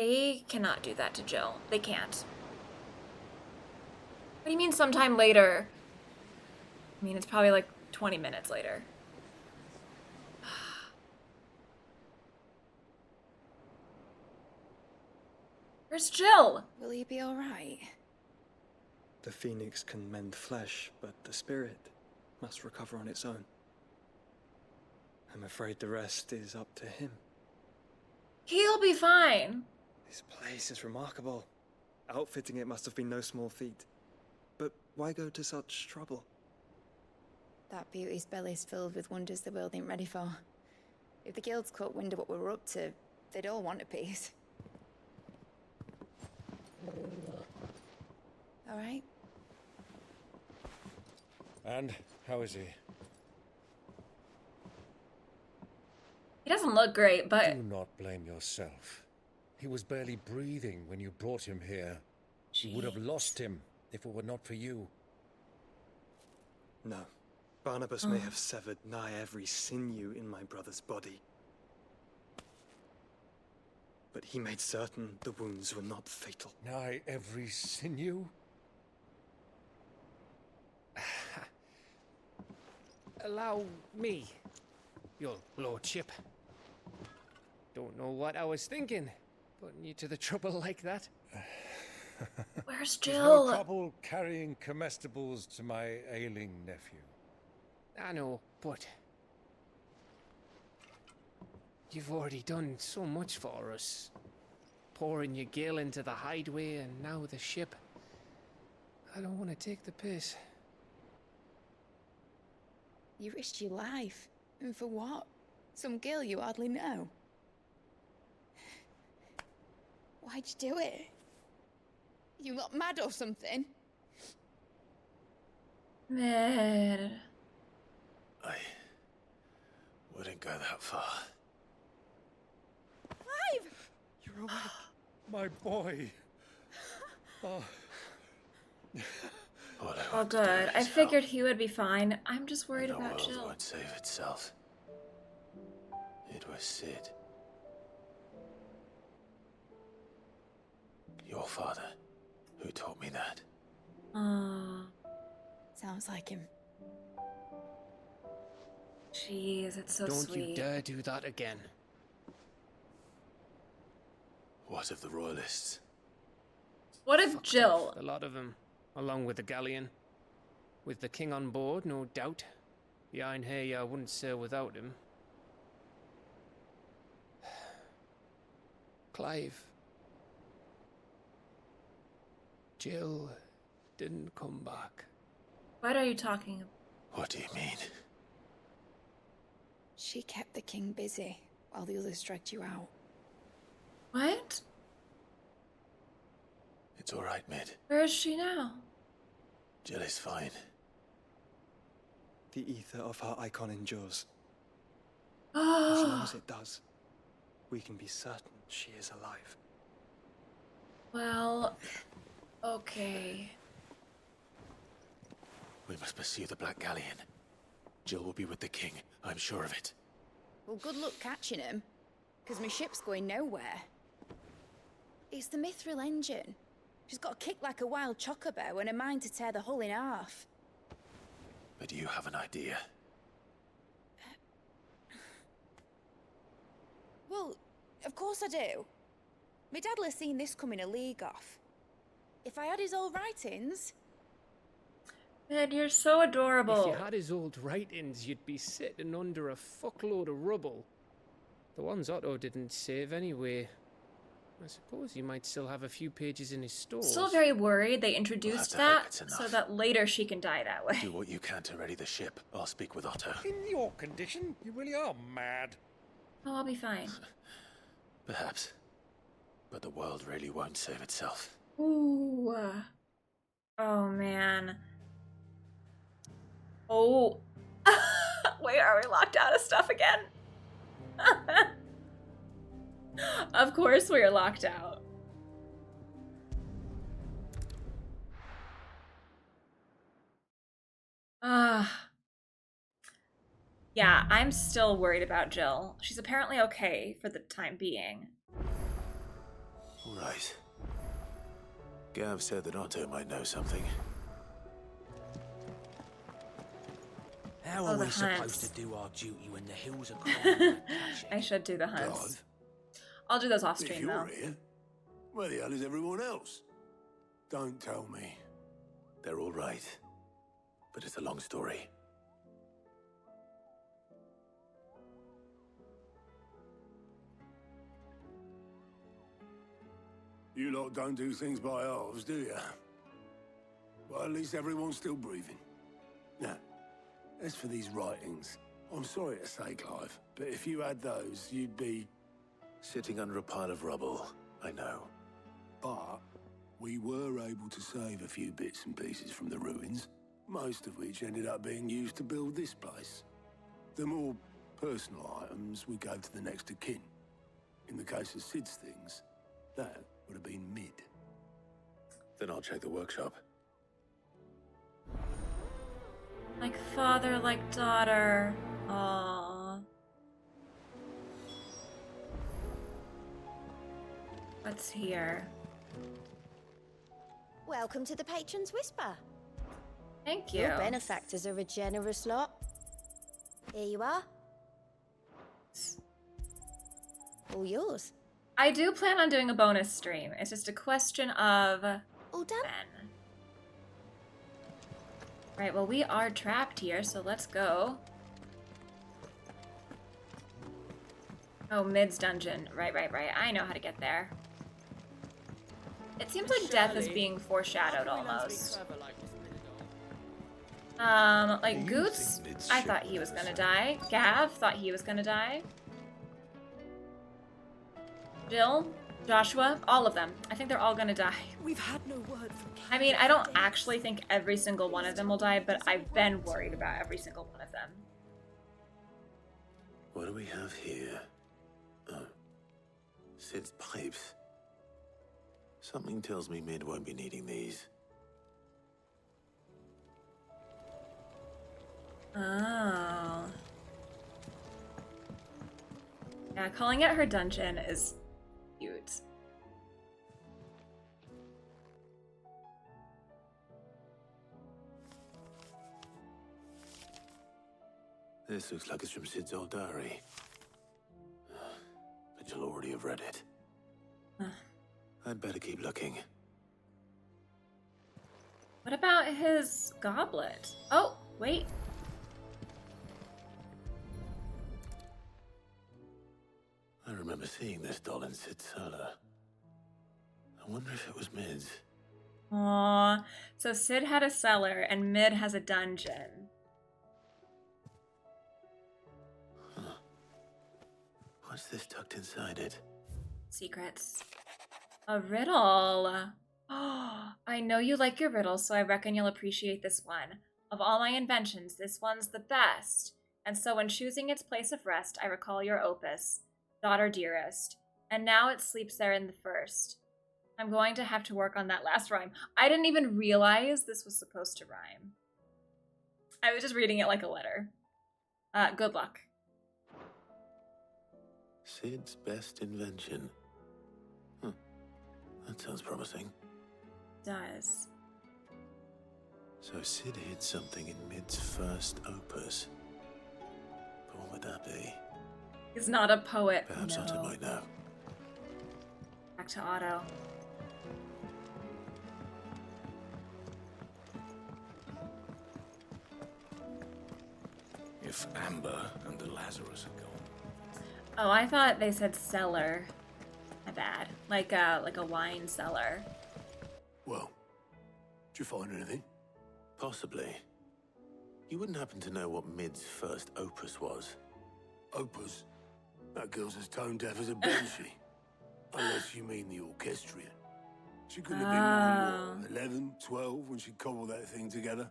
They cannot do that to Jill. They can't. What do you mean sometime later? I mean, it's probably like 20 minutes later. Where's Jill? Will he be alright? The phoenix can mend flesh, but the spirit must recover on its own. I'm afraid the rest is up to him. He'll be fine. This place is remarkable. Outfitting it must have been no small feat. But why go to such trouble? That beauty's belly's filled with wonders the world ain't ready for. If the guilds caught wind of what we were up to, they'd all want a piece. Alright? And how is he? He doesn't look great, but... Do not blame yourself. He was barely breathing when you brought him here. You would have lost him if it were not for you. No. Barnabas may have severed nigh every sinew in my brother's body. But he made certain the wounds were not fatal. Nigh every sinew? Allow me, your lordship. Don't know what I was thinking, putting you to the trouble like that. Where's There's Jill? no trouble carrying comestibles to my ailing nephew. I know, but you've already done so much for us. Pouring your gale into the Hideaway and now the ship. I don't want to take the piss. You risked your life. And for what? Some girl you hardly know. Why'd you do it? You not mad or something? Man. I wouldn't go that far. Clive! You're awake, my boy. Oh. All I Oh, want to do good. I is figured help, he would be fine. I'm just worried and the about world Jill. won't save itself. It was Sid, your father, who taught me that. Sounds like him. Jeez, it's so Don't sweet. you dare do that again. What of the royalists? What if Fucked Jill? off, a lot of them, along with the galleon. With the king on board, no doubt. The Iron Hair wouldn't sail without him. Clive. Jill didn't come back. What are you talking about? What do you mean? She kept the king busy while the others dragged you out. What? It's all right, Mid. Where is she now? Jill is fine. The ether of her icon endures. As long Oh, as it does, we can be certain she is alive. well, okay. We must pursue the Black Galleon. Jill will be with the king, I'm sure of it. Well, good luck catching him, because my ship's going nowhere. It's the Mithril engine. She's got a kick like a wild chocobo and a mind to tear the hull in half. But do you have an idea? Well, of course I do. My dad'll have seen this coming a league off. If I had his old writings... Man, you're so adorable. If you had his old writings, you'd be sitting under a fuckload of rubble. The ones Otto didn't save anyway. I suppose you might still have a few pages in his stores. Still very worried they introduced to hope that it's so enough. that later she can die that way. Do what you can to ready the ship. I'll speak with Otto. In your condition, you really are mad. Oh, I'll be fine. Perhaps. But the world really won't save itself. Ooh. Oh, man. Oh. Wait, are we locked out of stuff again? Of course we are locked out. Yeah, I'm still worried about Jill. She's apparently okay for the time being. All right. Gav said that Otto might know something. How Oh, are the we supposed hunts. to do our duty when the hills are crawling with cash? I should do the hunts. Gav, I'll do those off if stream you're though. here, where the hell is everyone else? Don't tell me. They're all right. But it's a long story. You lot don't do things by halves, do you? Well, at least everyone's still breathing. Now, as for these writings, I'm sorry to say, Clive, but if you had those, you'd be... Sitting under a pile of rubble, I know. But we were able to save a few bits and pieces from the ruins, most of which ended up being used to build this place. The more personal items we gave to the next of kin. In the case of Sid's things, that would have been mid. Then I'll check the workshop. Like father, like daughter. Aww. What's here? Welcome to the Patron's Whisper. Thank you. Your benefactors are a generous lot. Here you are. All yours. I do plan on doing a bonus stream. It's just a question of All done? when. Right, well, we are trapped here, so let's go. Oh, Mid's dungeon. Right. I know how to get there. It seems like death is being foreshadowed almost. Like Goots, I thought he was gonna die. Gav thought he was gonna die. Jill, Joshua, all of them. I think they're all gonna die. We've had no word from I mean, I don't actually think every single one of them will die, but I've been worried about every single one of them. What do we have here? Oh. Sid's pipes. Something tells me Mid won't be needing these. Oh. Yeah, calling it her dungeon is cute. This looks like it's from Sid's old diary. But you'll already have read it. I'd better keep looking. What about his goblet? Oh, wait. I remember seeing this doll in Sid's cellar. I wonder if it was Mid's. Aww. So Sid had a cellar and Mid has a dungeon. Huh. What's this tucked inside it? Secrets. A riddle. Oh, I know you like your riddles, so I reckon you'll appreciate this one. Of all my inventions, this one's the best. And so when choosing its place of rest, I recall your opus, Daughter Dearest. And now it sleeps there in the first. I'm going to have to work on that last rhyme. I didn't even realize this was supposed to rhyme. I was just reading it like a letter. Good luck. Sid's best invention. That sounds promising. Does. So Sid hid something in Mid's first opus. But what would that be? He's not a poet. Perhaps No. Otto might know. Back to Otto. If Amber and the Lazarus are gone. Oh, I thought they said cellar. My bad. Like a wine cellar. Well, did you find anything? Possibly. You wouldn't happen to know what Mid's first opus was? Opus? That girl's as tone deaf as a banshee. Unless you mean the orchestrion. She couldn't have been more than, what, 11, 12 when she cobbled that thing together.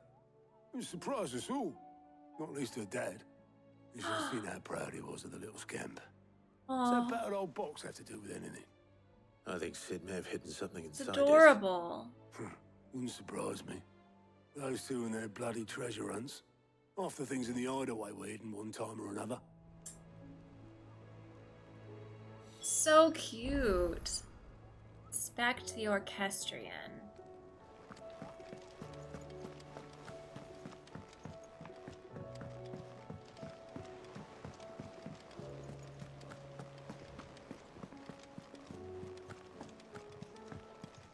It surprised us all. Not least her dad. You should have seen how proud he was of the little scamp. What's that battered old box have to do with anything? I think Sid may have hidden something It's inside adorable. Wouldn't surprise me. Those two and their bloody treasure hunts. Half the things in the Hideaway were hidden one time or another. So cute. Infect the orchestrion.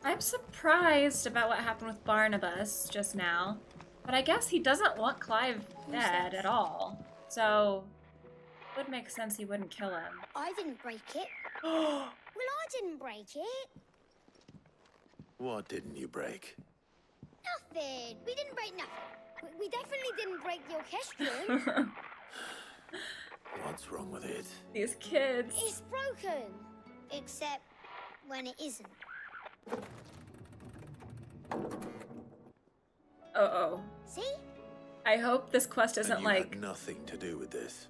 I'm surprised about what happened with Barnabas just now, but I guess he doesn't want Clive dead at all. So, it would make sense he wouldn't kill him. I didn't break it. Well, I didn't break it. What didn't you break? Nothing. We didn't break nothing. We definitely didn't break the orchestrion. What's wrong with it? These kids. It's broken. Except when it isn't. Uh-oh. See? I hope this quest isn't And you like, had nothing to do with this.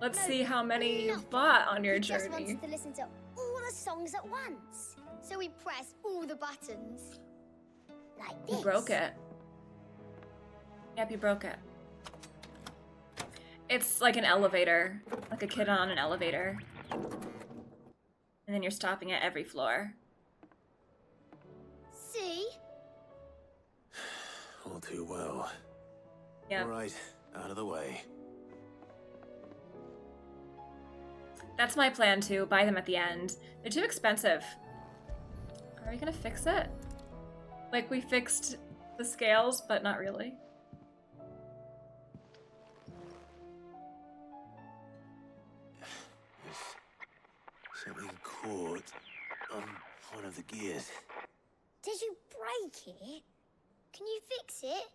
let's No, see how many you've nothing. bought on your We just journey. wanted to listen to all the songs at once. So we pressed all the buttons. Like this. You broke it. Yep, you broke it. It's like an elevator. Like a kid on an elevator. And then you're stopping at every floor. See? All too well. Yep. All right, out of the way. That's my plan too. Buy them at the end. They're too expensive. Are we gonna fix it? Like we fixed the scales, but not really. There's something caught on one of the gears. Did you break it? Can you fix it?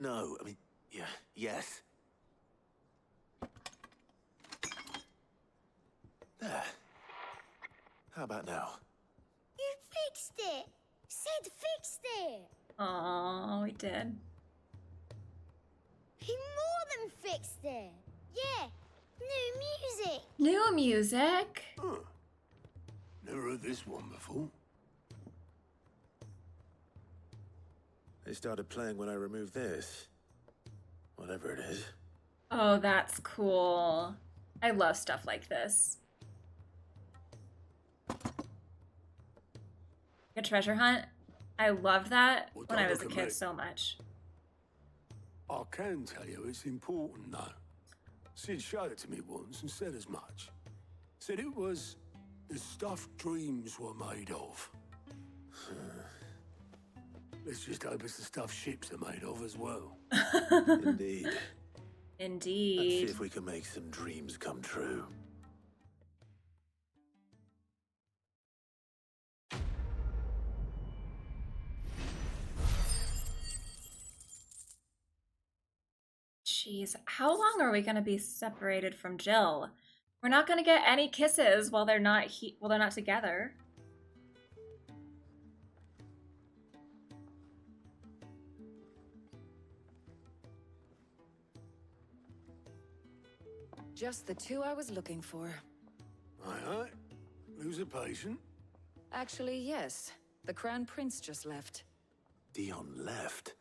No, I mean, yeah, yes. There. How about now? You fixed it. Sid fixed it. Oh, we did. He more than fixed it. Yeah. New music. New music. Huh. Never heard this one before. They started playing when I removed this. Whatever it is. Oh, that's cool. I love stuff like this. A treasure hunt. I loved that Well, when I don't was a look at kid me. so much. I can tell you it's important, though. Sid showed it to me once and said as much. Said it was the stuff dreams were made of. Let's just hope it's the stuff ships are made of as well. Indeed. Let's see Indeed. if we can make some dreams come true. Jeez, how long are we gonna be separated from Jill? We're not gonna get any kisses while they're not they're not together. Just the two I was looking for. Aye. Lose a patient? Actually, yes. The Crown Prince just left. Dion left.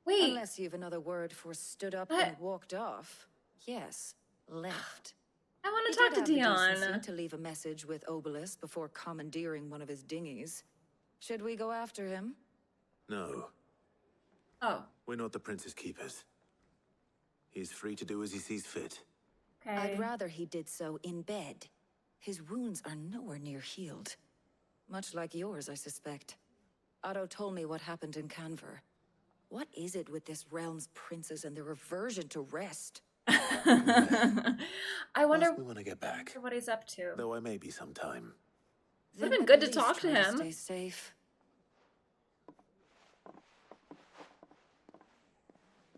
Wait, Unless you've another word for stood up What? and walked off. Yes, left. I want He to talk did to have the decency Dion. to leave a message with Obelisk before commandeering one of his dinghies. Should we go after him? No, Oh, we're not the prince's keepers. He's free to do as he sees fit. okay. I'd rather he did so in bed. His wounds are nowhere near healed. Much like yours, I suspect. Otto told me what happened in Canver. What is it with this realm's princes and their aversion to rest? I wonder Ask me when I get back. what he's up to. Though I may be sometime. Would've Then been at good to least talk to try him. Stay safe.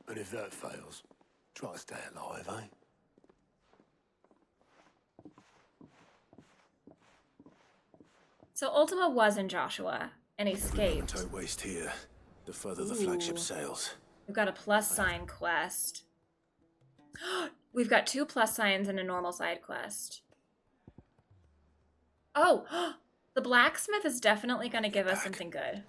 And if that fails, try to stay alive, eh? So Ultima was in Joshua and Every moment escaped. I waste here, the further the flagship Ooh. sails. We've got a plus sign quest. We've got 2 plus signs and a normal side quest. Oh, the blacksmith is definitely going to give us something good.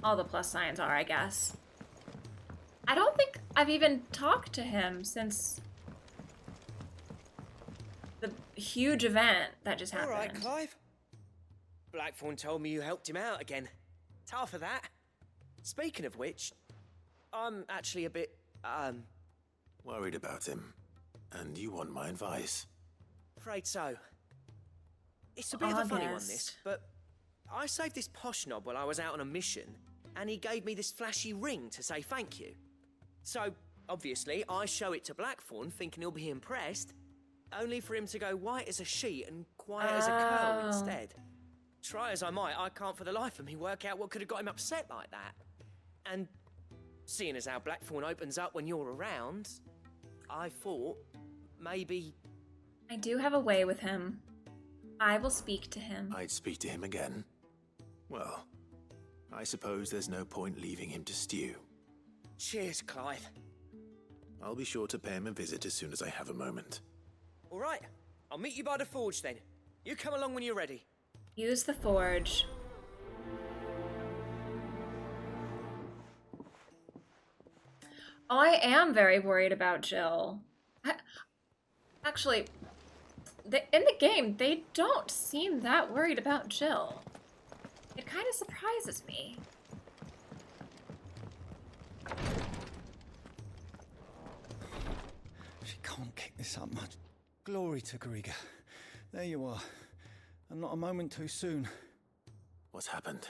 All the plus signs are, I guess. I don't think I've even talked to him since the huge event that just happened. All right, Clive. Blackthorn told me you helped him out again. Tough for that. Speaking of which, I'm actually a bit, Worried about him. And you want my advice? afraid so. It's a bit of a funny one, this, August. but I saved this posh knob while I was out on a mission, and he gave me this flashy ring to say thank you. So, obviously, I show it to Blackthorn, thinking he'll be impressed, only for him to go white as a sheet and quiet as a curl Oh. instead. Try as I might, I can't for the life of me work out what could have got him upset like that. And seeing as how Blackthorn opens up when you're around, I thought maybe... I do have a way with him. I will speak to him. I'd speak to him again. Well, I suppose there's no point leaving him to stew. Cheers, Clive. I'll be sure to pay him a visit as soon as I have a moment. All right, I'll meet you by the forge then. You come along when you're ready. Use the forge. Oh, I am very worried about Jill. Actually, in the game, they don't seem that worried about Jill. It kind of surprises me. She can't kick this up much. Glory to Griga. There you are. And not a moment too soon. What's happened?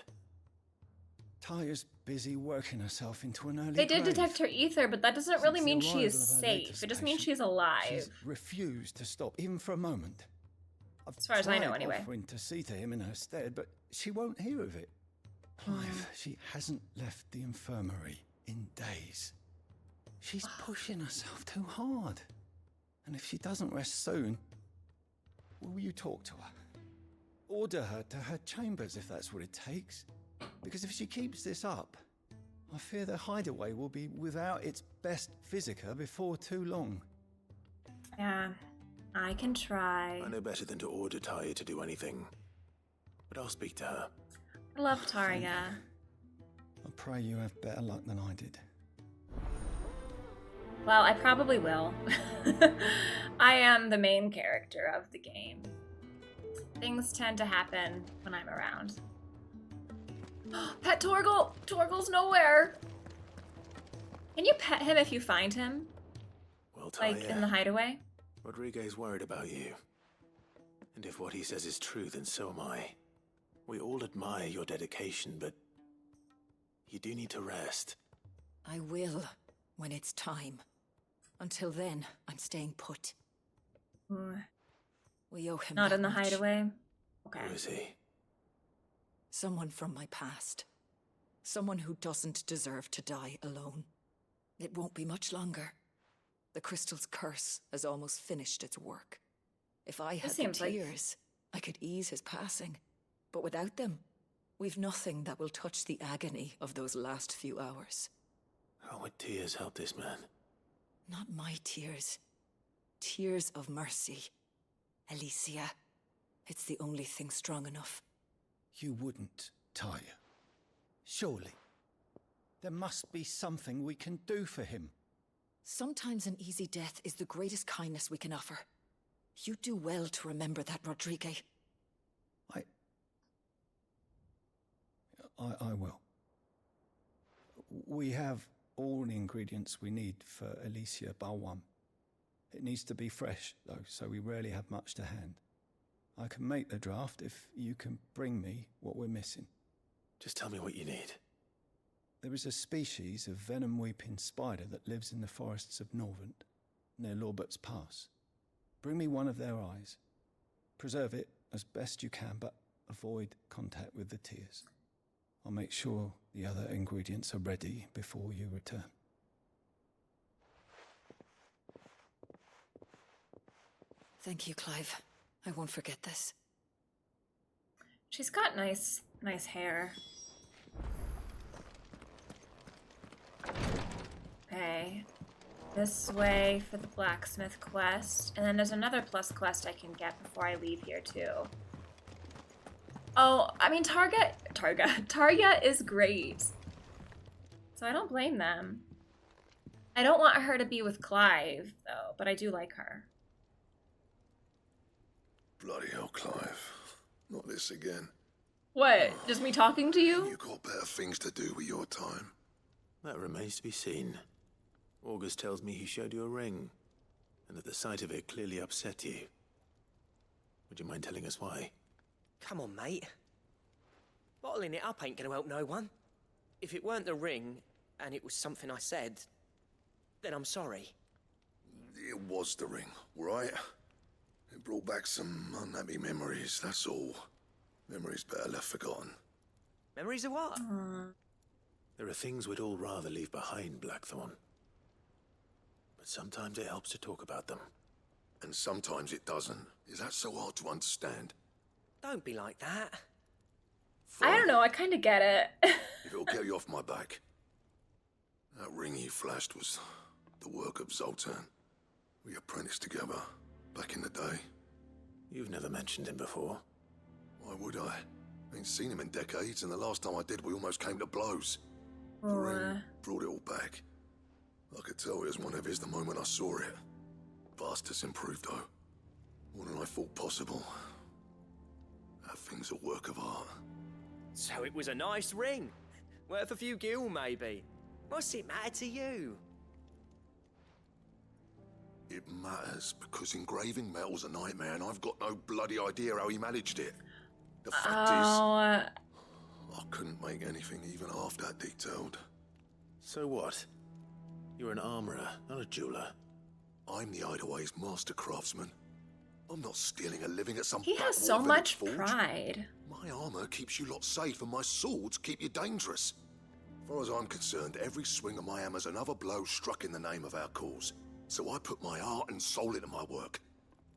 Taya's busy working herself into an early They did grave. detect her ether, but that doesn't really Since mean the she arrival is of her safe. latest It just means patient, she's alive. She's refused to stop, even for a moment. I've As far as I know, tried anyway. offering to see to him in her stead, but she won't hear of it. Clive, she hasn't left the infirmary in days. She's pushing herself too hard. And if she doesn't rest soon, will you talk to her? Order her to her chambers if that's what it takes. Because if she keeps this up, I fear the Hideaway will be without its best physica before too long. Yeah, I can try. I know better than to order Taya to do anything. But I'll speak to her. I love Tarya. I pray you have better luck than I did. Well, I probably will. I am the main character of the game. Things tend to happen when I'm around. Pet Torgal! Torgal's nowhere! Can you pet him if you find him? Well, Taya, Like in the Hideaway? Rodriguez worried about you. And if what he says is true, then so am I. We all admire your dedication, but you do need to rest. I will, when it's time. Until then, I'm staying put. Ooh, We owe him not that in the much. Hideaway? Okay. Who is he? Someone from my past. Someone who doesn't deserve to die alone. It won't be much longer. The crystal's curse has almost finished its work. If I had the seems like- tears, I could ease his passing. But without them, we've nothing that will touch the agony of those last few hours. How would tears help this man? Not my tears. Tears of mercy. Alicia. It's the only thing strong enough. You wouldn't, Taya. Surely. There must be something we can do for him. Sometimes an easy death is the greatest kindness we can offer. You do well to remember that, Rodrigue. I will. We have all the ingredients we need for Alicia Balwam. It needs to be fresh, though, so we rarely have much to hand. I can make the draft if you can bring me what we're missing. Just tell me what you need. There is a species of venom-weeping spider that lives in the forests of Norvent, near Lorbert's Pass. Bring me one of their eyes. Preserve it as best you can, but avoid contact with the tears. I'll make sure the other ingredients are ready before you return. Thank you, Clive. I won't forget this. She's got nice hair. Okay. This way for the blacksmith quest. And then there's another plus quest I can get before I leave here too. Oh, I mean Targa is great. So I don't blame them. I don't want her to be with Clive, though, but I do like her. Bloody hell, Clive. Not this again. What? Just me talking to you? You got better things to do with your time. That remains to be seen. August tells me he showed you a ring, and that the sight of it clearly upset you. Would you mind telling us why? Come on, mate. Bottling it up ain't gonna help no one. If it weren't the ring, and it was something I said, then I'm sorry. It was the ring, right? It brought back some unhappy memories, that's all. Memories better left forgotten. Memories of what? There are things we'd all rather leave behind, Blackthorn. But sometimes it helps to talk about them. And sometimes it doesn't. Is that so hard to understand? Don't be like that. I don't know, I kind of get it. If it'll get you off my back. That ring you flashed was the work of Zoltan. We apprenticed together back in the day. You've never mentioned him before. Why would I? Ain't seen him in decades, and the last time I did, we almost came to blows. The ring brought it all back. I could tell it was one of his the moment I saw it. Vast has improved, though. More than I thought possible. That thing's a work of art. So it was a nice ring. Worth a few gil, maybe. What's it matter to you? It matters because engraving metal's a nightmare, and I've got no bloody idea how he managed it. The fact is, I couldn't make anything even half that detailed. So what? You're an armorer, not a jeweler. I'm the Hideaway's master craftsman. I'm not stealing a living at some He has backwater so village much forge. pride. My armor keeps you lot safe, and my swords keep you dangerous. As far as I'm concerned, every swing of my hammer's another blow struck in the name of our cause. So I put my heart and soul into my work.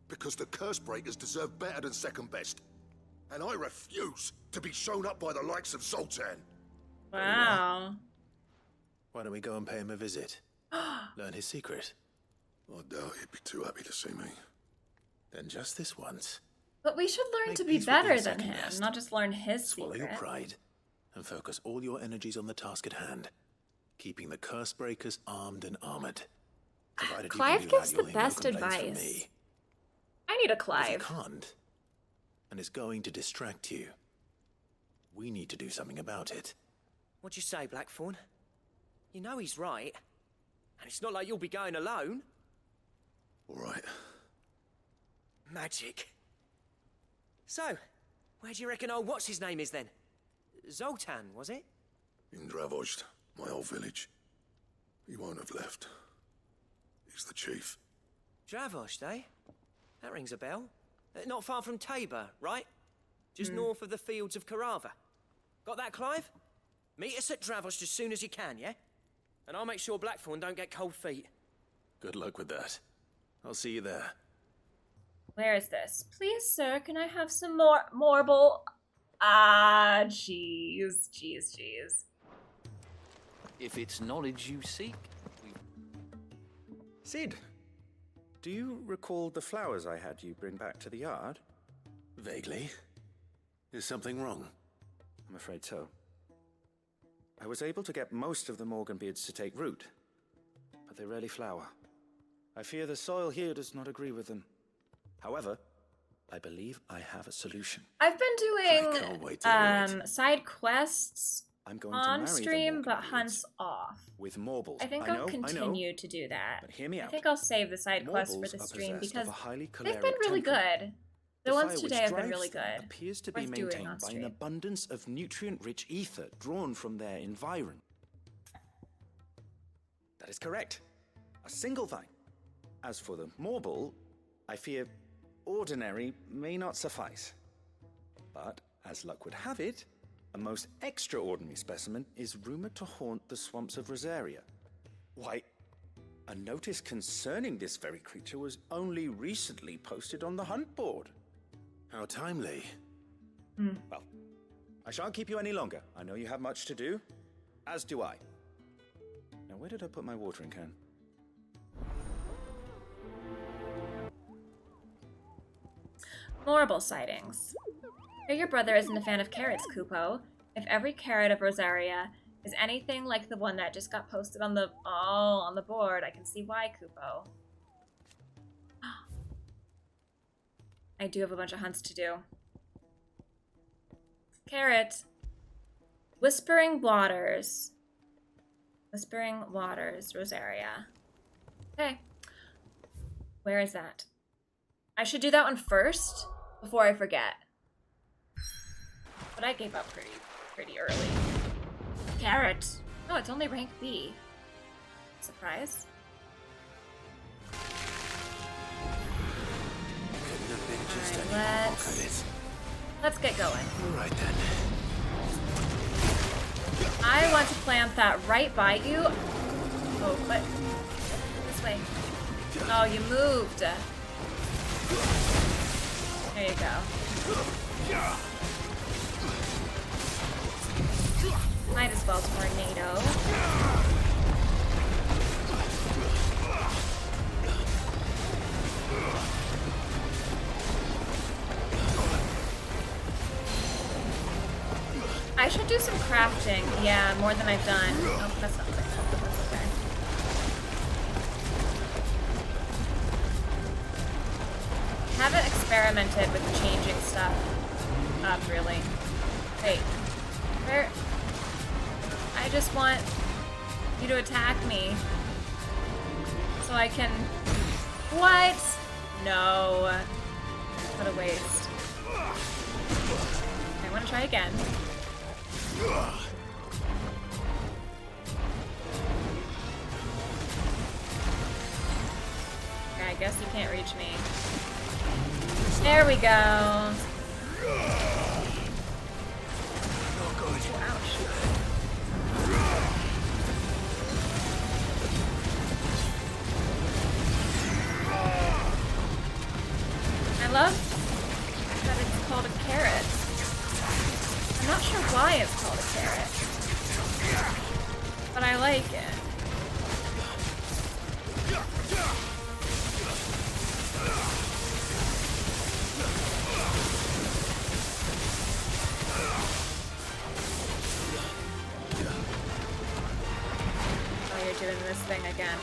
Because the curse breakers deserve better than second best. And I refuse to be shown up by the likes of Zoltan. Wow. Why don't we go and pay him a visit? Learn his secret. I doubt he'd be too happy to see me. Then just this once. But we should learn Make to be peace with better your than second him, best. not just learn his Swallow secret. your pride and focus all your energies on the task at hand, keeping the curse breakers armed and armored. Provided Clive you can do gives that, the you'll hear no best complaints from advice. me. I need a If you Clive. can't, and it's going to distract you, we need to do something about it. What'd you say, Blackthorn? You know he's right. And it's not like you'll be going alone. All right. Magic. So, where do you reckon old what's-his-name is then? Zoltan, was it? In Dravozd, my old village. He won't have left. He's the chief. Dravozd, eh? That rings a bell. Not far from Tabor, right? Just north of the fields of Carava. Got that, Clive? Meet us at Dravozd as soon as you can, yeah? And I'll make sure Blackthorn don't get cold feet. Good luck with that. I'll see you there. Where is this? Please, sir, can I have some more marble? Ah, jeez. If it's knowledge you seek, Sid, do you recall the flowers I had you bring back to the yard? Vaguely. Is something wrong? I'm afraid so. I was able to get most of the Morganbeards to take root, but they rarely flower. I fear the soil here does not agree with them. However, I believe I have a solution. I've been can't wait to hear doing side quests I'm going to on marry the stream, but Morganbeards hunts off. with Morbles. I think I I'll know, continue to do that. But hear me I out. think I'll save the side quests for Morbles the are stream possessed because of a highly they've been choleric really temperament. good. The The ones fire which today have been drives really them good. appears to be Worth doing maintained on by an stream. abundance of nutrient-rich ether drawn from their environment. That is correct. A single vine. As for the Morble, I fear ordinary may not suffice. But, as luck would have it, a most extraordinary specimen is rumored to haunt the swamps of Rosaria. Why, a notice concerning this very creature was only recently posted on the hunt board. How timely. Well, I shan't keep you any longer. I know you have much to do, as do I. Now, where did I put my watering can? Horrible sightings. Hear your brother isn't a fan of carrots, Kupo. If every carrot of Rosaria is anything like the one that just got posted on the board. I can see why, Kupo. I do have a bunch of hunts to do. Carrot. Whispering Waters. Whispering Waters, Rosaria. Okay. Where is that? I should do that one first before I forget. But I gave up pretty early. Carrot. Oh, it's only rank B. Surprise. Let's get going. All right then. I want to plant that right by you. Oh, but this way. Oh, you moved. There you go. Might as well tornado. I should do some crafting. Yeah, more than I've done. Oh, that's not right. That's okay. Haven't experimented with changing stuff up, really. Wait. Where? I just want you to attack me. So I can... What? No. What a waste. Okay, I want to try again. Okay, I guess you can't reach me. There we go. Oh, good. Ouch. I love that it's called a carrot. I'm not sure why it's called a carrot, but I like it. Oh, you're doing this thing again.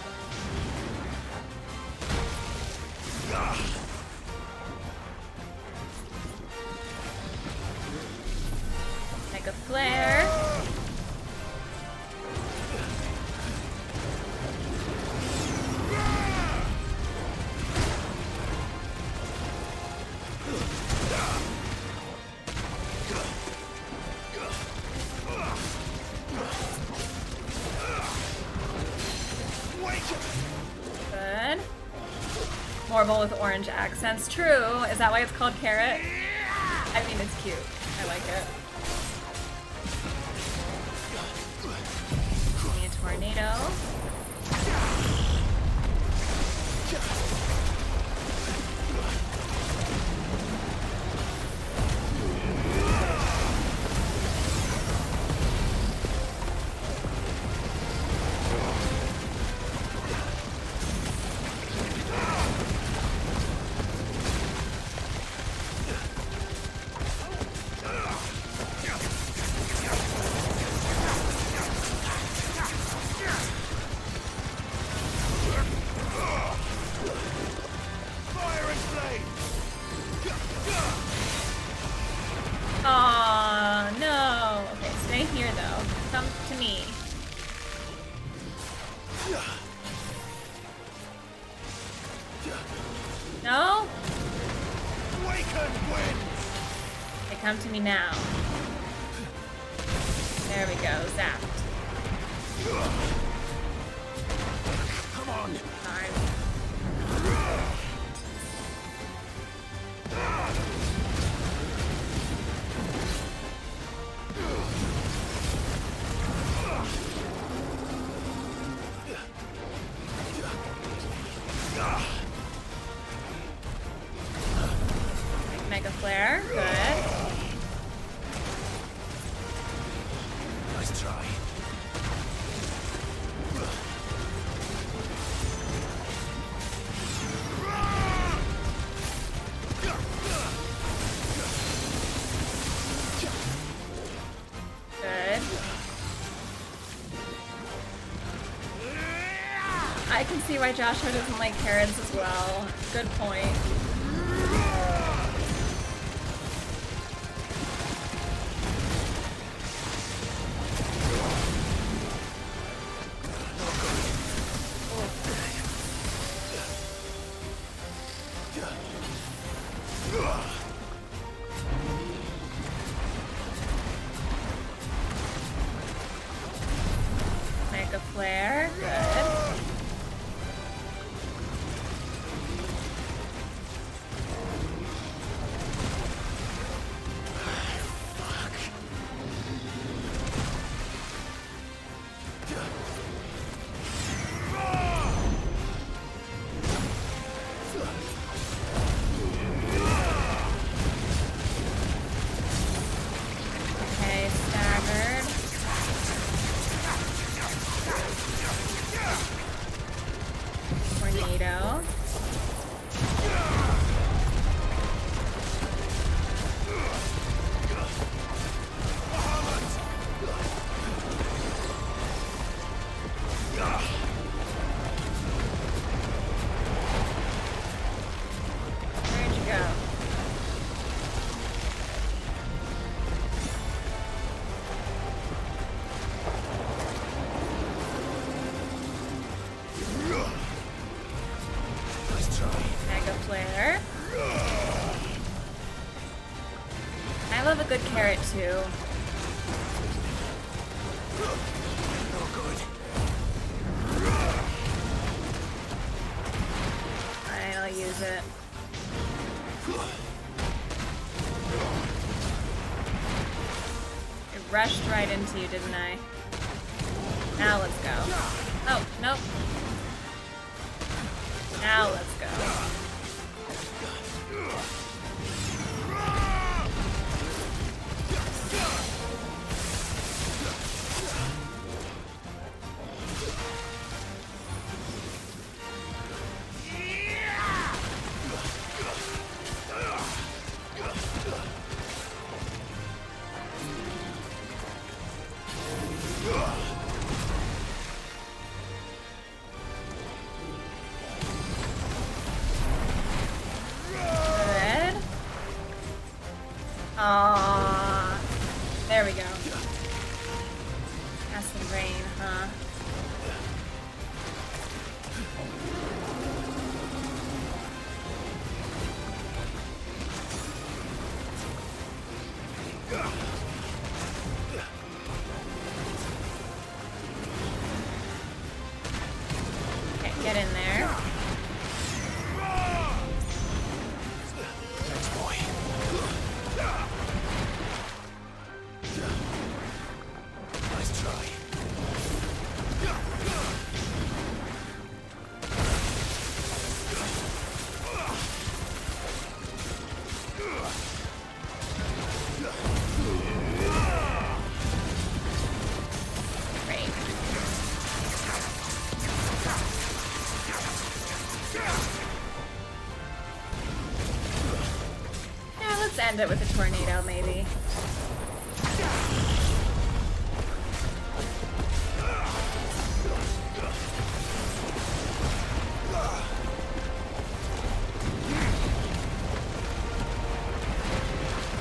Make a flare. Good. Marble with orange accents. True. Is that why it's called carrot? I mean, it's cute. I like it. Give me a tornado. Aw, no. Okay, stay here though. Come to me. No? Okay, come to me now. There we go, zapped. Come on. Darn. Mega flare, good. Nice try. I can see why Joshua doesn't like carrots as well. Good point. Make a flare. Good. Okay, staggered. Tornado. Where'd you go? Mega flare. I love a good carrot too. Fine, I'll use it. I rushed right into you, didn't I? Now let's go. Oh, nope. Now let's go. Good. Aww. There we go. Acid rain, huh? Okay, get in there. Thanks, boy. Nice try. Great. Yeah, let's end it with a tornado, maybe.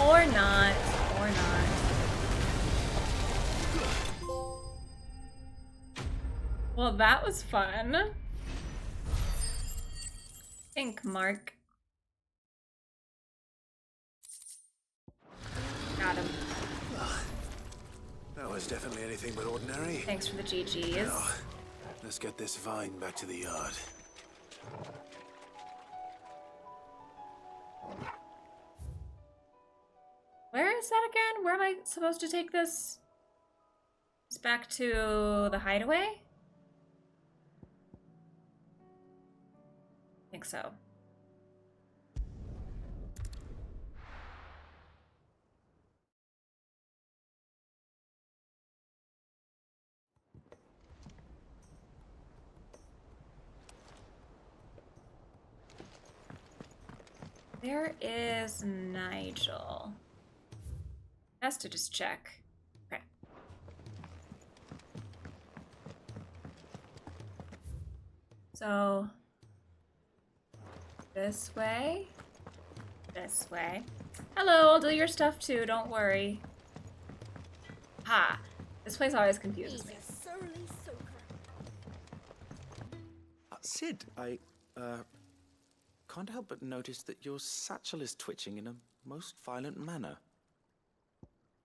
Or not. Or not. Well, that was fun. Ink mark. Got him. That was definitely anything but ordinary. Thanks for the GGs. Now, let's get this vine back to the yard. Where is that again? Where am I supposed to take this? It's back to the Hideaway? I think so. There is Nigel. Best to just check. Okay. So, this way, this way. Hello, I'll do your stuff too, don't worry. Ha! This place always confuses me. Sid, I, can't help but notice that your satchel is twitching in a most violent manner.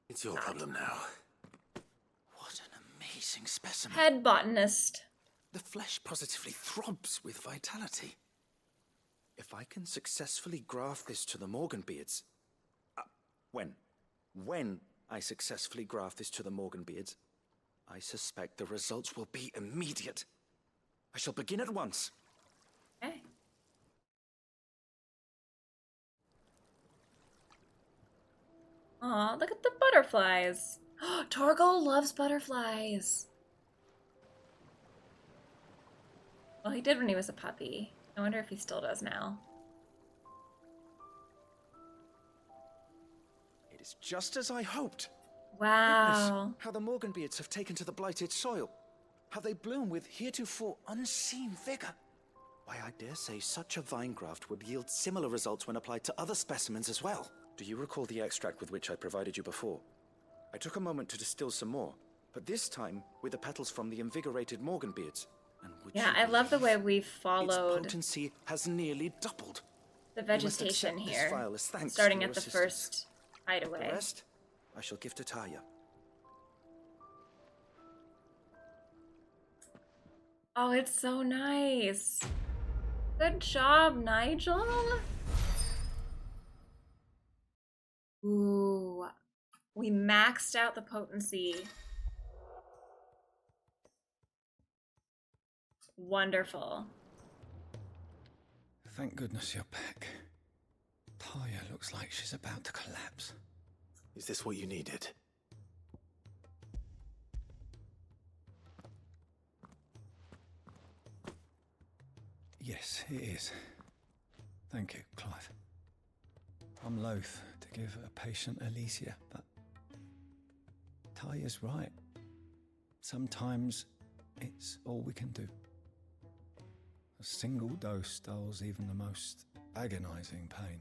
It's your problem now. What an amazing specimen. Head botanist. The flesh positively throbs with vitality. If I can successfully graft this to the Morganbeards... When I successfully graft this to the Morganbeards, I suspect the results will be immediate. I shall begin at once. Okay. Aw, look at the butterflies. Torgo loves butterflies. Well, he did when he was a puppy. I wonder if he still does now. It is just as I hoped. Wow. Witness how the Morganbeards have taken to the blighted soil. How they bloom with heretofore unseen vigor. Why, I dare say such a vine graft would yield similar results when applied to other specimens as well. Do you recall the extract with which I provided you before? I took a moment to distill some more, but this time with the petals from the invigorated Morganbeards. And yeah, I love the way we've followed its potency has nearly doubled. the vegetation here, Starting starting at the first hideaway. The rest, I shall give to Taya. Oh, it's so nice. Good job, Nigel. Ooh, we maxed out the potency. Wonderful. Thank goodness you're back. Taya looks like she's about to collapse. Is this what you needed? Yes, it is. Thank you, Clive. I'm loath to give a patient Alicia, but Taya's right. Sometimes it's all we can do. A single dose dulls even the most agonizing pain,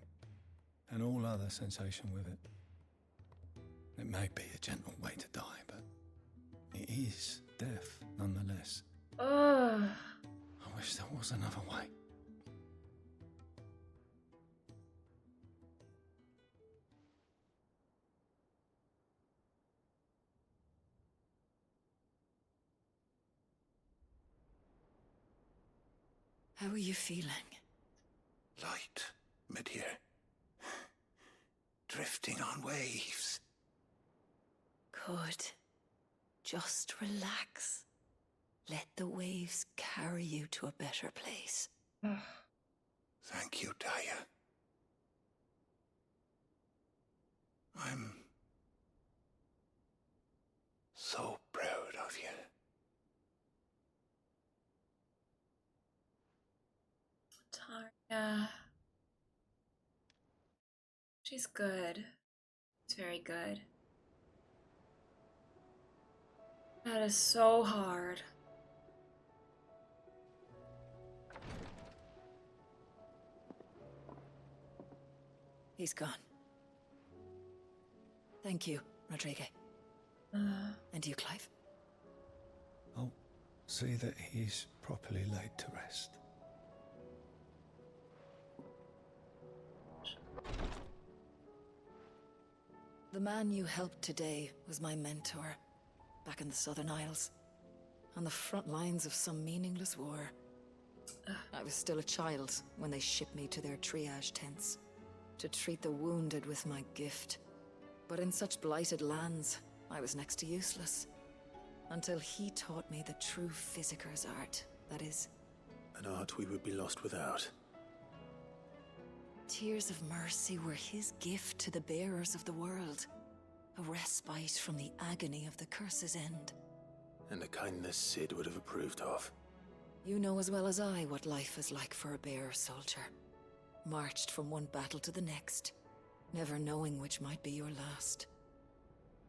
and all other sensation with it. It may be a gentle way to die, but it is death nonetheless. Ugh. I wish there was another way. How are you feeling? Light, mid-here. Drifting on waves. Good. Just relax. Let the waves carry you to a better place. Thank you, Taya. I'm so proud of you. Taya. She's good. She's very good. That is so hard. He's gone. Thank you, Rodrigue. And you, Clive? I'll see that he's properly laid to rest. The man you helped today was my mentor, back in the Southern Isles, on the front lines of some meaningless war. I was still a child when they shipped me to their triage tents, to treat the wounded with my gift. But in such blighted lands, I was next to useless, until he taught me the true physicker's art, that is. An art we would be lost without. Tears of mercy were his gift to the bearers of the world. A respite from the agony of the curse's end. And a kindness Sid would have approved of. You know as well as I what life is like for a bearer soldier. Marched from one battle to the next, never knowing which might be your last.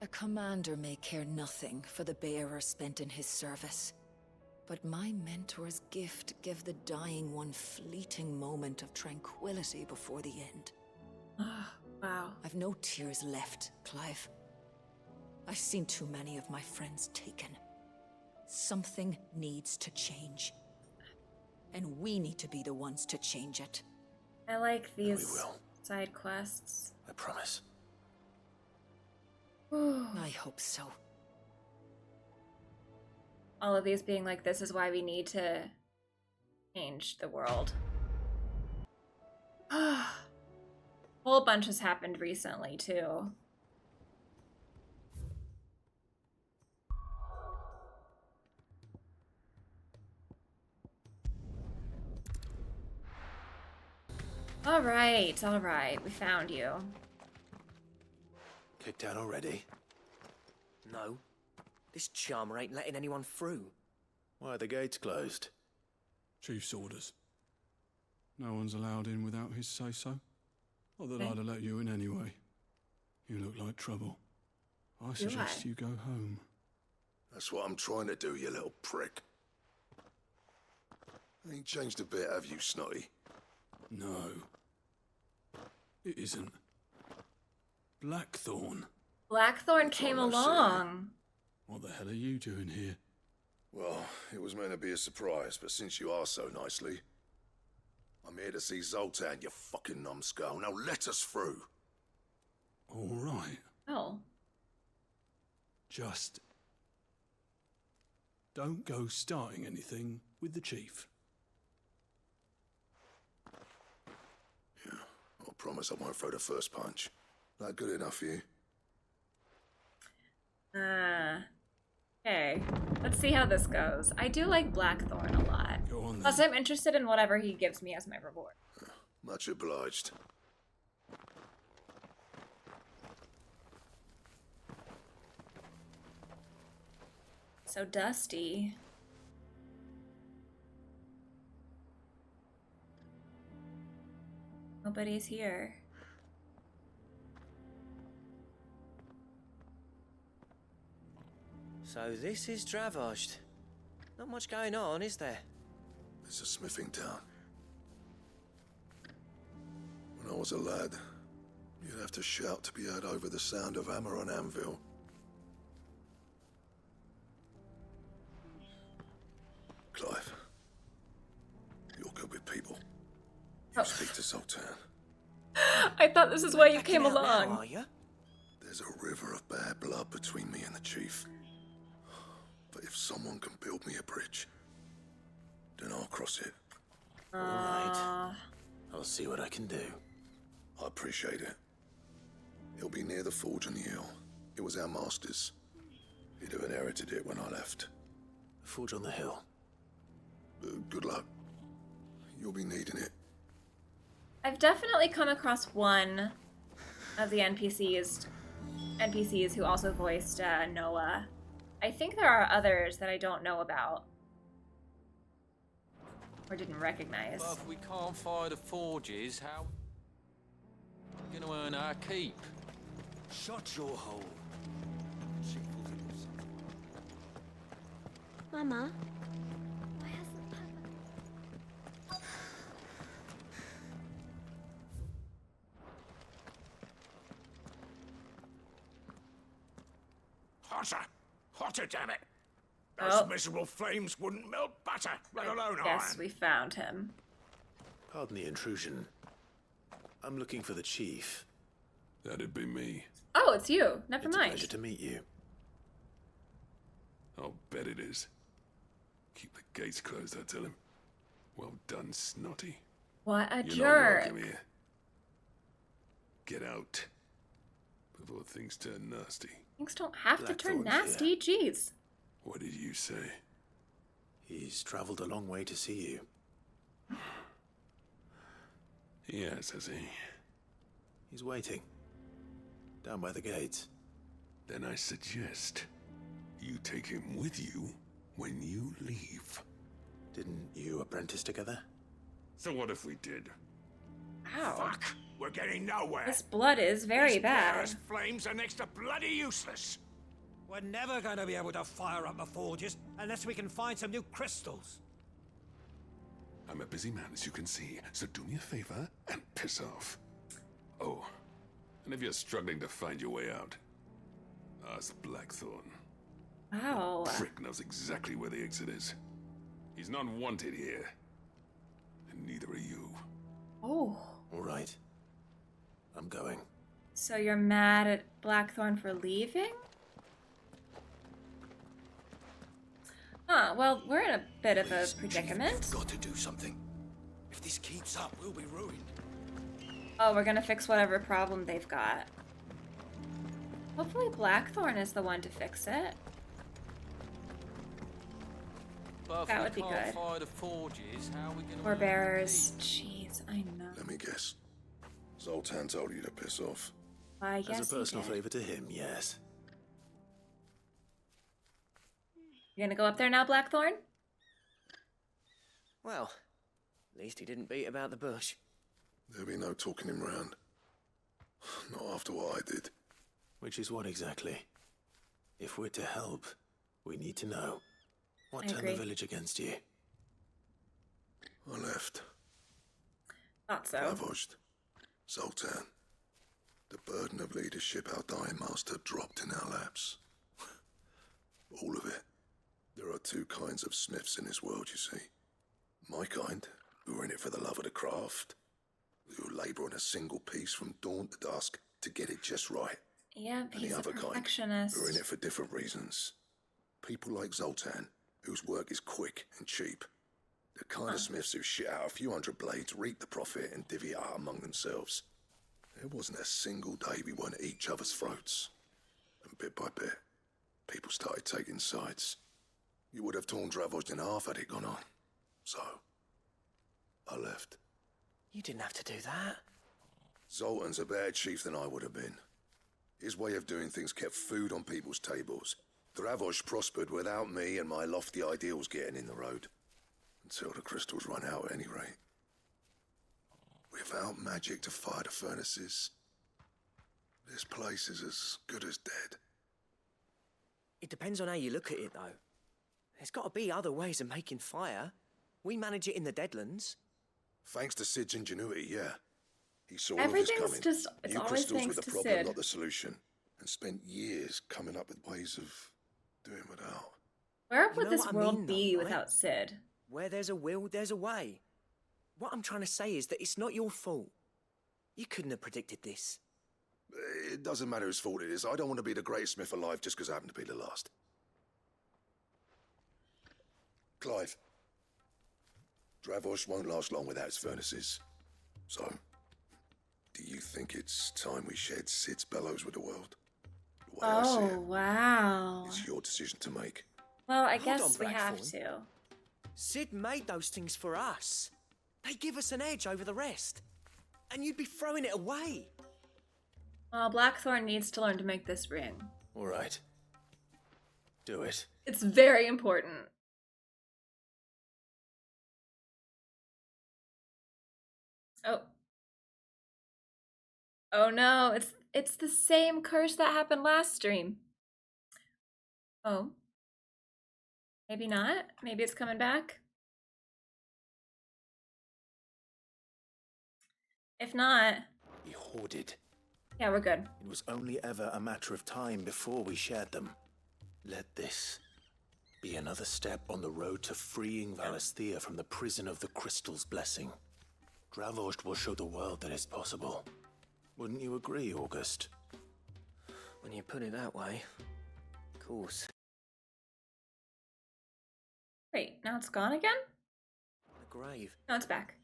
A commander may care nothing for the bearer spent in his service. But my mentor's gift gave the dying one fleeting moment of tranquility before the end. Wow. I've no tears left, Clive. I've seen too many of my friends taken. Something needs to change. And we need to be the ones to change it. I like these We will. side quests. I promise. I hope so. All of these being like, this is why we need to change the world. Whole bunch has happened recently, too. All right, we found you. Kicked out already? No. This charmer ain't letting anyone through. Why are the gates closed? Chief's orders. No one's allowed in without his say-so. Not that Okay. I'd have let you in anyway. You look like trouble. I suggest you go home. That's what I'm trying to do, you little prick. Ain't changed a bit, have you, Snotty? No. It isn't. Blackthorn. Blackthorn came along. What the hell are you doing here? Well, it was meant to be a surprise, but since you are so nicely, I'm here to see Zoltan, you fucking numbskull. Now let us through. All right. Oh. Just don't go starting anything with the chief. I promise I won't throw the first punch. That good enough for you? Okay. Let's see how this goes. I do like Blackthorn a lot. Go on then. Plus, I'm interested in whatever he gives me as my reward. Much obliged. So dusty. Nobody's here. So this is Dravosht. Not much going on, is there? It's a smithing town. When I was a lad, you'd have to shout to be heard over the sound of hammer on anvil. Clive, you're good with people. You speak to Zoltan. I thought this is why you came Now, along. are you? There's a river of bad blood between me and the chief. But if someone can build me a bridge, then I'll cross it. Alright. I'll see what I can do. I appreciate it. It'll be near the forge on the hill. It was our master's. He'd have inherited it when I left. The forge on the hill. Good luck. You'll be needing it. I've definitely come across one of the NPCs who also voiced Noah. I think there are others that I don't know about. Or didn't recognize. But if we can't fire the forges, how we gonna earn our keep? Shut your hole. Mama, Hotter! Hotter, damn it! Those miserable flames wouldn't melt butter, let alone iron. Yes, we found him. Pardon the intrusion. I'm looking for the chief. That'd be me. Oh, it's you. Never It's mind. a pleasure to meet you. I'll bet it is. Keep the gates closed, I tell him. Well done, Snotty. What a You're jerk. not welcome here. Get out before things turn nasty. Things don't have to turn Blackthorn's nasty. Jeez. What did you say? He's traveled a long way to see you. Yes, has he? He's waiting. Down by the gates. Then I suggest you take him with you when you leave. Didn't you apprentice together? So what if we did? Ow. Fuck! We're getting nowhere. This blood is very These bad. Paris flames are next to bloody useless. We're never going to be able to fire up the forges unless we can find some new crystals. I'm a busy man, as you can see, so do me a favor and piss off. Oh, and if you're struggling to find your way out, ask Blackthorn. Wow. The prick knows exactly where the exit is. He's not wanted here. And neither are you. Oh. All right. I'm going. So you're mad at Blackthorn for leaving? Huh, well, we're in a bit of a predicament. We've got to do something. If this keeps up, we'll be ruined. Oh, we're gonna fix whatever problem they've got. Hopefully Blackthorn is the one to fix it. But That if would we be can't good. fire the forges, how are we going to... Or bearers. Jeez, I know. Let me guess. Zoltan told you to piss off. I guess As a personal he did. favor to him, yes. You gonna go up there now, Blackthorn? Well, at least he didn't beat about the bush. There'll be no talking him round. Not after what I did. Which is what exactly? If we're to help, we need to know. What I turned agree. the village against you? I left. Thought so. Ravaged. Zoltan. The burden of leadership our dying master dropped in our laps. All of it. There are two kinds of smiths in this world, you see. My kind, who are in it for the love of the craft, who labour on a single piece from dawn to dusk to get it just right. Yeah, And he's the a other kind, perfectionist. who are in it for different reasons. People like Zoltan, whose work is quick and cheap. The kind of smiths who shit out a few hundred blades, reap the profit, and divvy it out among themselves. There wasn't a single day we weren't at each other's throats. And bit by bit, people started taking sides. You would have torn Dravozd in half had it gone on. So, I left. You didn't have to do that. Zoltan's a better chief than I would have been. His way of doing things kept food on people's tables. Dravozd prospered without me and my lofty ideals getting in the road. Until the crystals run out at any rate. Without magic to fire the furnaces, this place is as good as dead. It depends on how you look at it, though. There's got to be other ways of making fire. We manage it in the Deadlands. Thanks to Sid's ingenuity, yeah. He saw all Everything's this coming. just- it's New always crystals thanks were the to problem, Sid. not the solution. And spent years coming up with ways of doing without. Where You would know this what I world mean, be though, right? without Sid? Where there's a will, there's a way. What I'm trying to say is that it's not your fault. You couldn't have predicted this. It doesn't matter whose fault it is. I don't want to be the greatest smith alive just because I happen to be the last. Clive. Dravozd won't last long without its furnaces. So, do you think it's time we shared Sid's bellows with the world? The way I see Oh, it, wow. it's your decision to make. Well, I Hold guess on, we have Blackthorn. to. Sid made those things for us. They give us an edge over the rest. And you'd be throwing it away. Well, Blackthorn needs to learn to make this ring. All right. Do it. It's very important. Oh. Oh no, it's the same curse that happened last stream. Oh. Maybe not. Maybe it's coming back. If not, We hoarded. yeah, we're good. It was only ever a matter of time before we shared them. Let this be another step on the road to freeing Valisthea from the prison of the Crystal's blessing. Dravozd will show the world that it's possible. Wouldn't you agree, August? When you put it that way, of course. Wait, now it's gone again? The grave. No, it's back.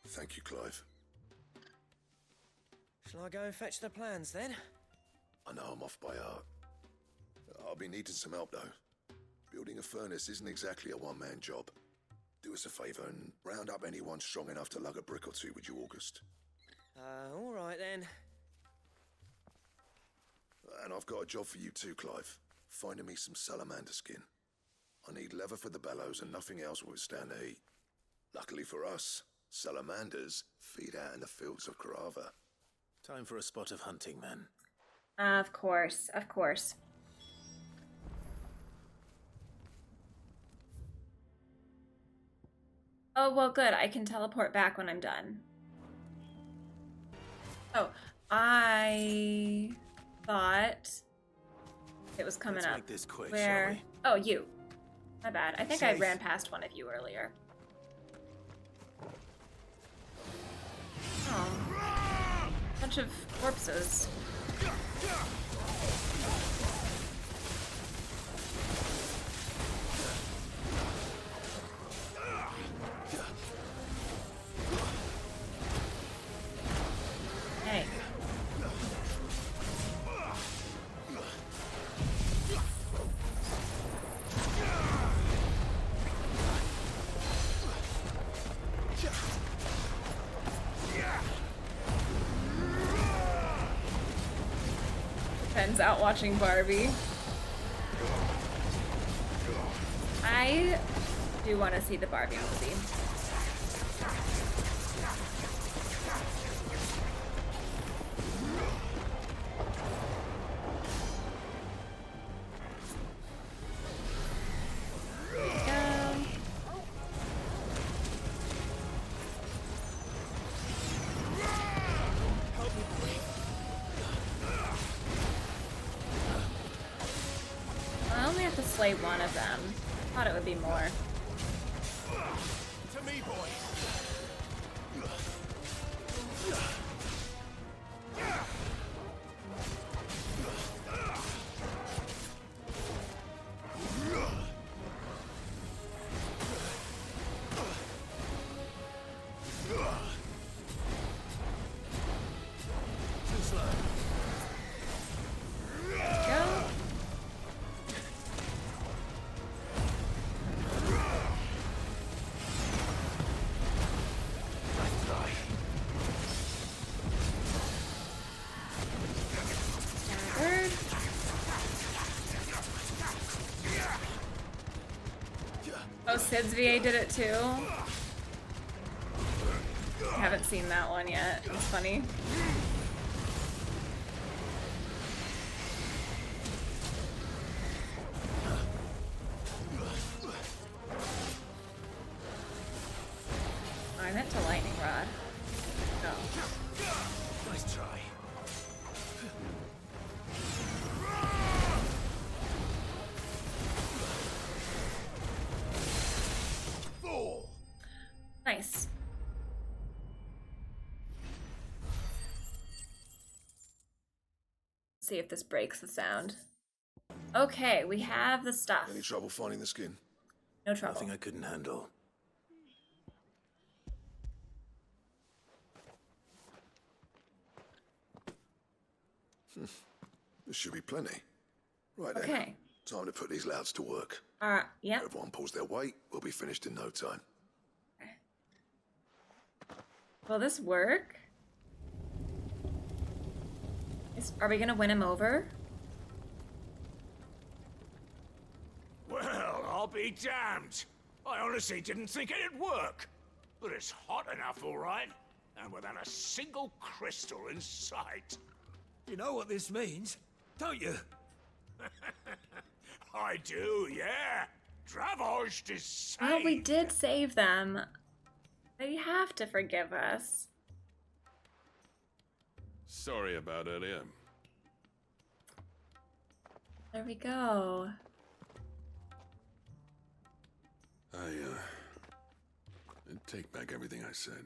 Thank you, Clive. Shall I go and fetch the plans then? I know I'm off by heart. I'll be needing some help, though. Building a furnace isn't exactly a one-man job. Do us a favour and round up anyone strong enough to lug a brick or two with you, August. All right then. And I've got a job for you too, Clive. Finding me some salamander skin. I need leather for the bellows and nothing else will withstand the heat. Luckily for us, salamanders feed out in the fields of Karava. Time for a spot of hunting, then. Of course, of course. Oh, well, good. I can teleport back when I'm done. Oh, I thought it was coming Let's up. make this quick, Where? shall Oh, you. My bad. I think I Safe. ran past one of you earlier. Oh. Bunch of corpses. Hey. Ben's out watching Barbie. I do want to see the Barbie movie. I only have to slay one of them. Thought it would be more. To me, boy. Too slow. Go. Staggered. Oh, Sid's VA did it too. I haven't seen that one yet. It's funny. Oh, I meant to lightning rod. Oh. Nice try. Nice. See if this breaks the sound. Okay, we have the stuff. Any trouble finding the skin? No trouble. Nothing I couldn't handle. There should be plenty. Right then. Okay. Time to put these louds to work. Yep. Everyone pulls their weight, we'll be finished in no time. Will this work? Are we gonna win him over? Well, I'll be damned. I honestly didn't think it'd work. But it's hot enough, all right. And without a single crystal in sight. You know what this means, don't you? I do, yeah. Dravosht is saved. Well, we did save them. They have to forgive us. Sorry about earlier. There we go. I take back everything I said.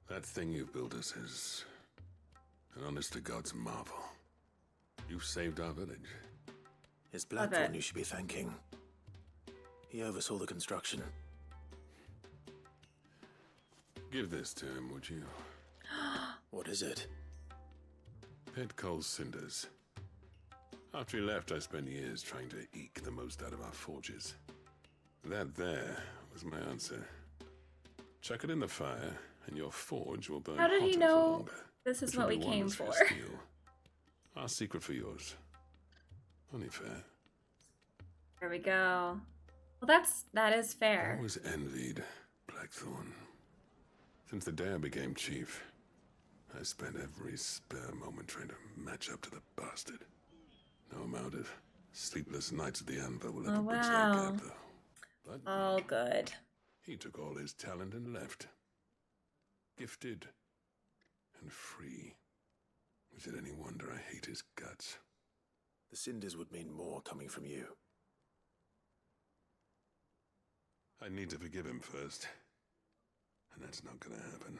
That thing you built us is an honest-to-God's marvel. You've saved our village. It's Blackthorn you should be thanking. He oversaw the construction. Give this to him, would you? What is it? Pit coal cinders. After he left, I spent years trying to eke the most out of our forges. That there was my answer. Chuck it in the fire, and your forge will burn How did he hotter for know longer, this is which what will we be came wonders for? your steel. Our secret for yours. Only fair. There we go. Well, that is I fair. always envied Blackthorn. Since the day I became chief, I spent every spare moment trying to match up to the bastard. No amount of sleepless nights at the anvil will ever bridge that wow. gap, though. But All good. He took all his talent and left. Gifted and free. Is it any wonder I hate his guts? The cinders would mean more coming from you. I need to forgive him first. And that's not gonna happen.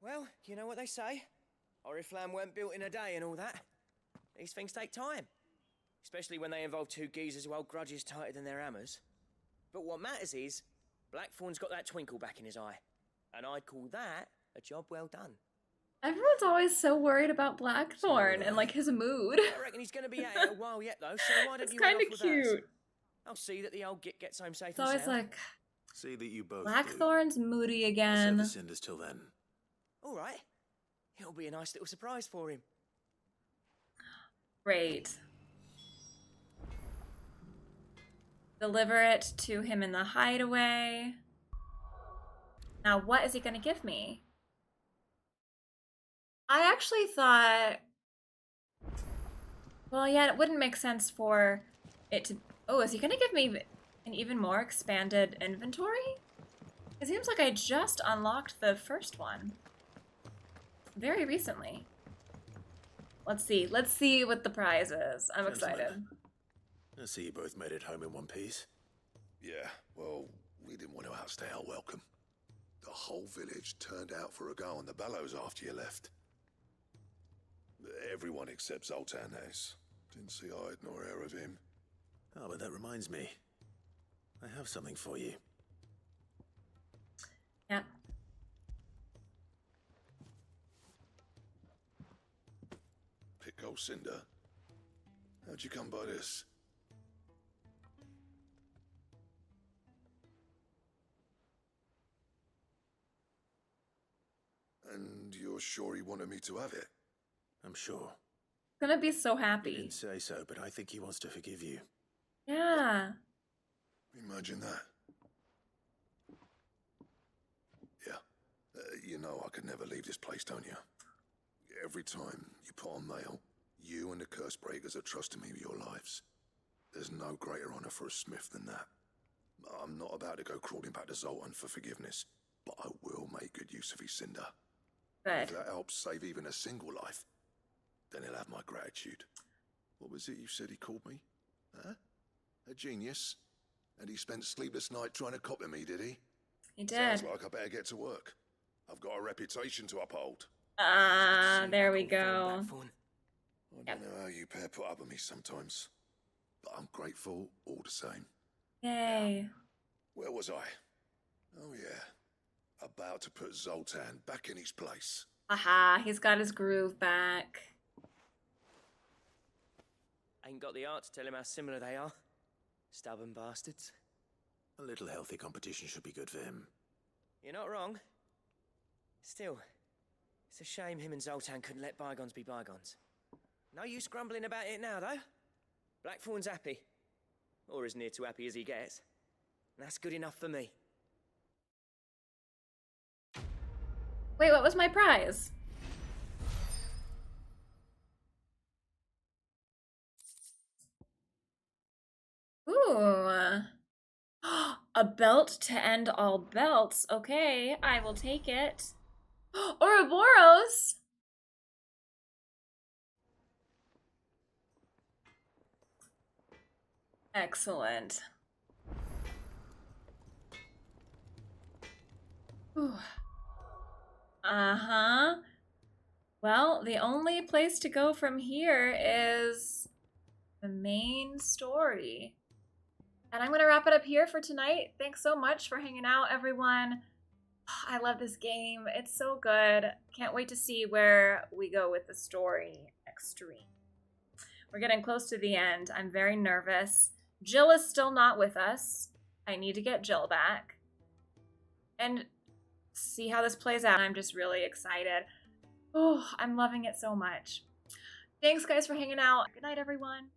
Well, you know what they say. Oriflamme weren't built in a day and all that. These things take time. Especially when they involve two geezers who hold grudges tighter than their hammers. But what matters is, Blackthorn's got that twinkle back in his eye. And I'd call that a job well done. Everyone's always so worried about Blackthorn and like his mood. I reckon he's going to be at it a while yet though, so why don't It's you head kind off of with us? cute. I'll see that the old git gets home safe It's and always sound. like, See that you both Blackthorn's moody do. I'll again. save the cinders till then. All right. It'll be a nice little surprise for him. Great. Deliver it to him in the hideaway. Now, what is he going to give me? I actually thought... Well, yeah, it wouldn't make sense for it to... Oh, is he going to give me an even more expanded inventory? It seems like I just unlocked the first one. Very recently. Let's see. Let's see what the prize is. I'm excited. I see you both made it home in one piece. Yeah, well, we didn't want to outstay our welcome. The whole village turned out for a go on the bellows after you left. Everyone except Zoltan has. Didn't see hide nor hair of him. Oh, but that reminds me. I have something for you. Yeah. Pickle Cinder. How'd you come by this? And you're sure he wanted me to have it? I'm sure. Gonna be so He happy. didn't say so, but I think he wants to forgive you. Yeah. Imagine that. Yeah. You know I could never leave this place, don't you? Every time you put on mail, you and the curse breakers are trusting me with your lives. There's no greater honor for a smith than that. I'm not about to go crawling back to Zoltan for forgiveness, but I will make good use of his cinder. Good. If that helps save even a single life, then he'll have my gratitude. What was it you said he called me? Huh? A genius? And he spent sleepless night trying to copy me, did he? He did. Sounds like I better get to work. I've got a reputation to uphold. Ah, there we go. I don't know how you pair put up with me sometimes, but I'm grateful all the same. Yay. Where was I? Oh yeah, about to put Zoltan back in his place. Aha, he's got his groove back. Ain't got the art to tell him how similar they are. Stubborn bastards. A little healthy competition should be good for him. You're not wrong. Still, it's a shame him and Zoltan couldn't let bygones be bygones. No use grumbling about it now, though. Blackthorn's happy. Or as near to happy as he gets. And that's good enough for me. Wait, what was my prize? Ooh. A belt to end all belts. Okay, I will take it. Ouroboros! Excellent. Ooh. Uh-huh. Well, the only place to go from here is the main story. And I'm going to wrap it up here for tonight. Thanks so much for hanging out, everyone. I love this game. It's so good. Can't wait to see where we go with the story. Extreme. We're getting close to the end. I'm very nervous. Jill is still not with us. I need to get Jill back. And see how this plays out. I'm just really excited. Oh, I'm loving it so much. Thanks, guys, for hanging out. Good night, everyone.